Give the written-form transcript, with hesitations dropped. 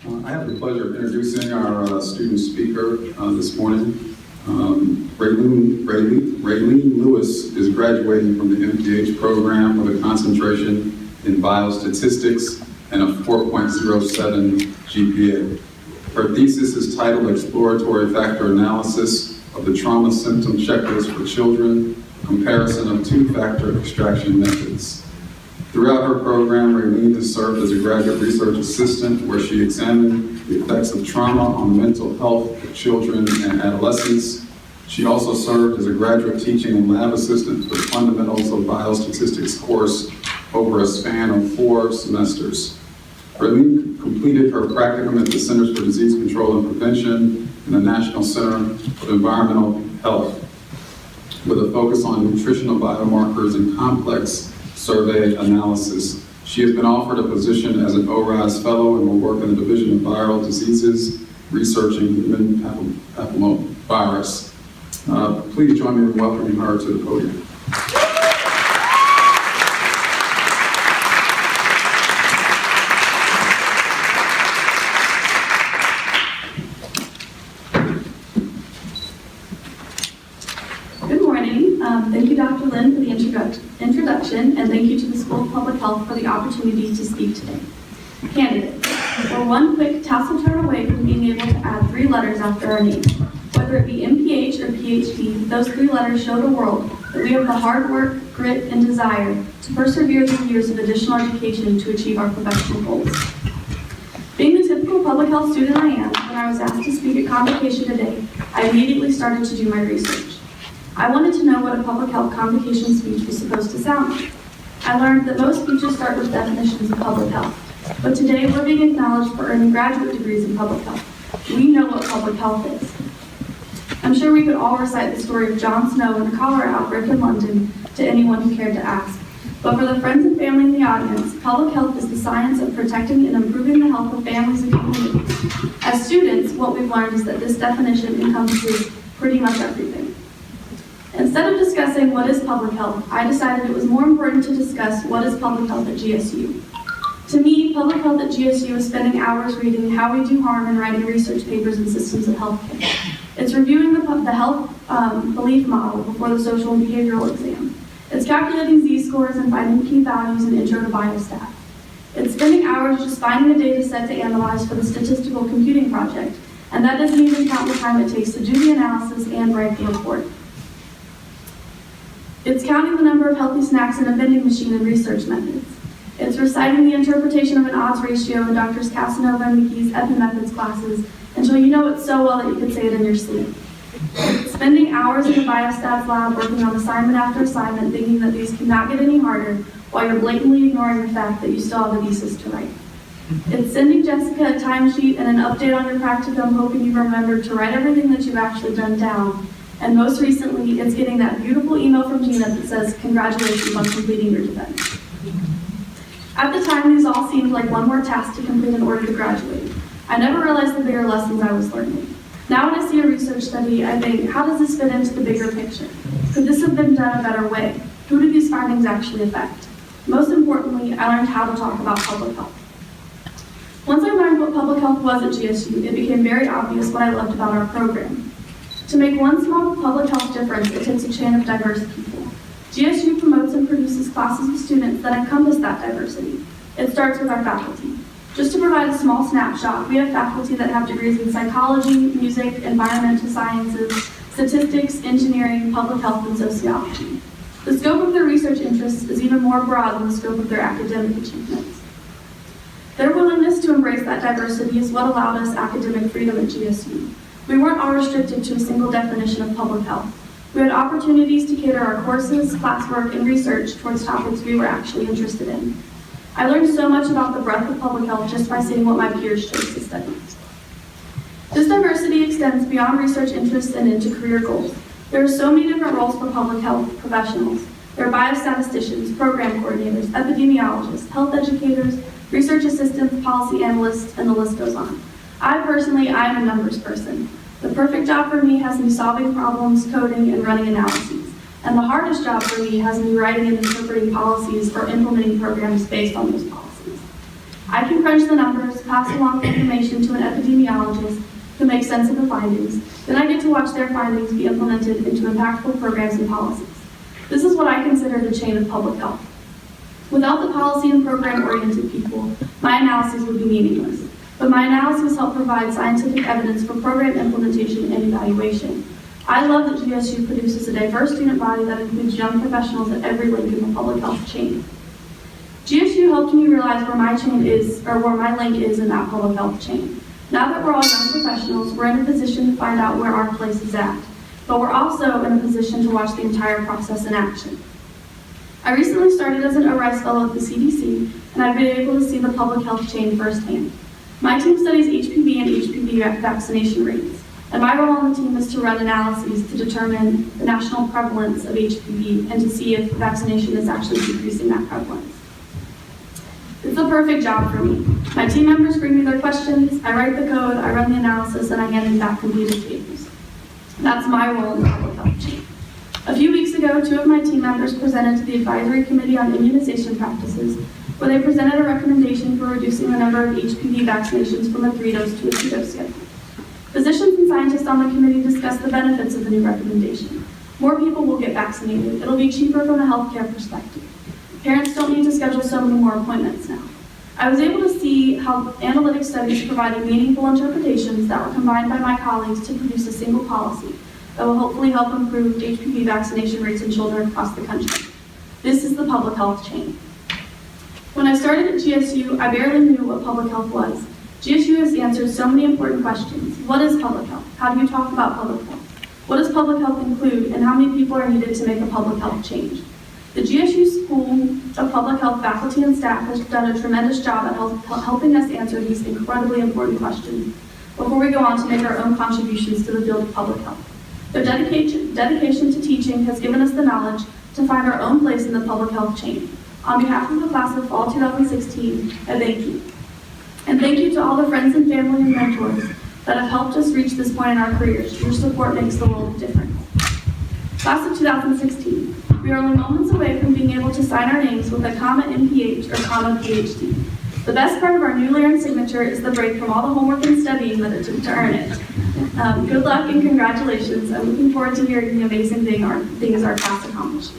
I have the pleasure of introducing our student speaker this morning. Rayleen Lewis is graduating from the MPH program with a concentration in biostatistics and a 4.07 GPA. Her thesis is titled Exploratory Factor Analysis of the Trauma Symptom Checklist for Children, Comparison of Two-Factor Extraction Methods. Throughout her program, Rayleen has served as a graduate research assistant where she examined the effects of trauma on mental health of children and adolescents. She also served as a graduate teaching and lab assistant for the Fundamentals of Biostatistics course over a span of 4 semesters. Rayleen completed her practicum at the Centers for Disease Control and Prevention and the National Center for Environmental Health with a focus on nutritional biomarkers and complex survey analysis. She has been offered a position as an ORISE fellow and will work in the Division of Viral Diseases, researching human papillomavirus. Please join me in welcoming her to the podium. Thank you, Dr. Lynn, for the introduction, and thank you to the School of Public Health for the opportunity to speak today. Candidates, we're one quick tassel turn away from being able to add 3 letters after our name. Whether it be MPH or PhD, those 3 letters show the world that we have the hard work, grit, and desire to persevere through years of additional education to achieve our professional goals. Being the typical public health student I am, when I was asked to speak at Convocation today, I immediately started to do my research. I wanted to know what a public health convocation speech was supposed to sound like. I learned that most speeches start with definitions of public health, but today we're being acknowledged for earning graduate degrees in public health. We know what public health is. I'm sure we could all recite the story of John Snow and the cholera outbreak in London to anyone who cared to ask. But for the friends and family in the audience, public health is the science of protecting and improving the health of families and communities. As students, what we've learned is that this definition encompasses pretty much everything. Instead of discussing what is public health, I decided it was more important to discuss what is public health at GSU. To me, public health at GSU is spending hours reading how we do harm and writing research papers in systems of healthcare. It's reviewing the health belief model before the social and behavioral exam. It's calculating Z-scores and finding key values in intro to biostat. It's spending hours just finding a data set to analyze for the statistical computing project, and that doesn't even count the time it takes to do the analysis and write the report. It's counting the number of healthy snacks in a vending machine and research methods. It's reciting the interpretation of an odds ratio in Drs. Casanova and McKee's epimethods classes until you know it so well that you could say it in your sleep. It's spending hours in the biostats lab working on assignment after assignment thinking that these cannot get any harder while you're blatantly ignoring the fact that you still have a thesis to write. It's sending Jessica a timesheet and an update on your practicum hoping you remembered to write everything that you've actually done down. And most recently, it's getting that beautiful email from Gina that says, "Congratulations on completing your defense." At the time, these all seemed like one more task to complete in order to graduate. I never realized the bigger lessons I was learning. Now when I see a research study, I think, how does this fit into the bigger picture? Could this have been done a better way? Who do these findings actually affect? Most importantly, I learned how to talk about public health. Once I learned what public health was at GSU, it became very obvious what I loved about our program. To make one small public health difference, it takes a chain of diverse people. GSU promotes and produces classes of students that encompass that diversity. It starts with our faculty. Just to provide a small snapshot, we have faculty that have degrees in psychology, music, environmental sciences, statistics, engineering, public health, and sociology. The scope of their research interests is even more broad than the scope of their academic achievements. Their willingness to embrace that diversity is what allowed us academic freedom at GSU. We weren't all restricted to a single definition of public health. We had opportunities to cater our courses, classwork, and research towards topics we were actually interested in. I learned so much about the breadth of public health just by seeing what my peers chose to study. This diversity extends beyond research interests and into career goals. There are so many different roles for public health professionals. There are biostatisticians, program coordinators, epidemiologists, health educators, research assistants, policy analysts, and the list goes on. I am a numbers person. The perfect job for me has me solving problems, coding, and running analyses. And the hardest job for me has me writing and interpreting policies or implementing programs based on those policies. I can crunch the numbers, pass along information to an epidemiologist who makes sense of the findings. Then I get to watch their findings be implemented into impactful programs and policies. This is what I consider the chain of public health. Without the policy and program-oriented people, my analyses would be meaningless. But my analyses help provide scientific evidence for program implementation and evaluation. I love that GSU produces a diverse student body that includes young professionals at every link in the public health chain. GSU helped me realize where my chain is, or where my link is in that public health chain. Now that we're all young professionals, we're in a position to find out where our place is at. But we're also in a position to watch the entire process in action. I recently started as an ORISE fellow at the CDC, and I've been able to see the public health chain firsthand. My team studies HPV and HPV vaccination rates, and my role on the team is to run analyses to determine the national prevalence of HPV and to see if vaccination is actually decreasing that prevalence. It's a perfect job for me. My team members bring me their questions, I write the code, I run the analysis, and I hand them back completed tables. That's my role in the public health chain. A few weeks ago, 2 of my team members presented to the Advisory Committee on Immunization Practices, where they presented a recommendation for reducing the number of HPV vaccinations from a 3-dose to a 2-dose schedule. Physicians and scientists on the committee discussed the benefits of the new recommendation. More people will get vaccinated. It'll be cheaper from a healthcare perspective. Parents don't need to schedule so many more appointments now. I was able to see how analytic studies provided meaningful interpretations that were combined by my colleagues to produce a single policy that will hopefully help improve HPV vaccination rates in children across the country. This is the public health chain. When I started at GSU, I barely knew what public health was. GSU has answered so many important questions. What is public health? How do you talk about public health? What does public health include, and how many people are needed to make a public health change? The GSU School of Public Health faculty and staff has done a tremendous job at helping us answer these incredibly important questions before we go on to make our own contributions to the field of public health. Their dedication to teaching has given us the knowledge to find our own place in the public health chain. On behalf of the class of fall 2016, I thank you. And thank you to all the friends and family and mentors that have helped us reach this point in our careers. Your support makes the world of difference. Class of 2016, we are only moments away from being able to sign our names with a comma MPH or comma PhD. The best part of our newly earned signature is the break from all the homework and studying that it took to earn it. Good luck and congratulations. I'm looking forward to hearing the amazing things our class accomplishes.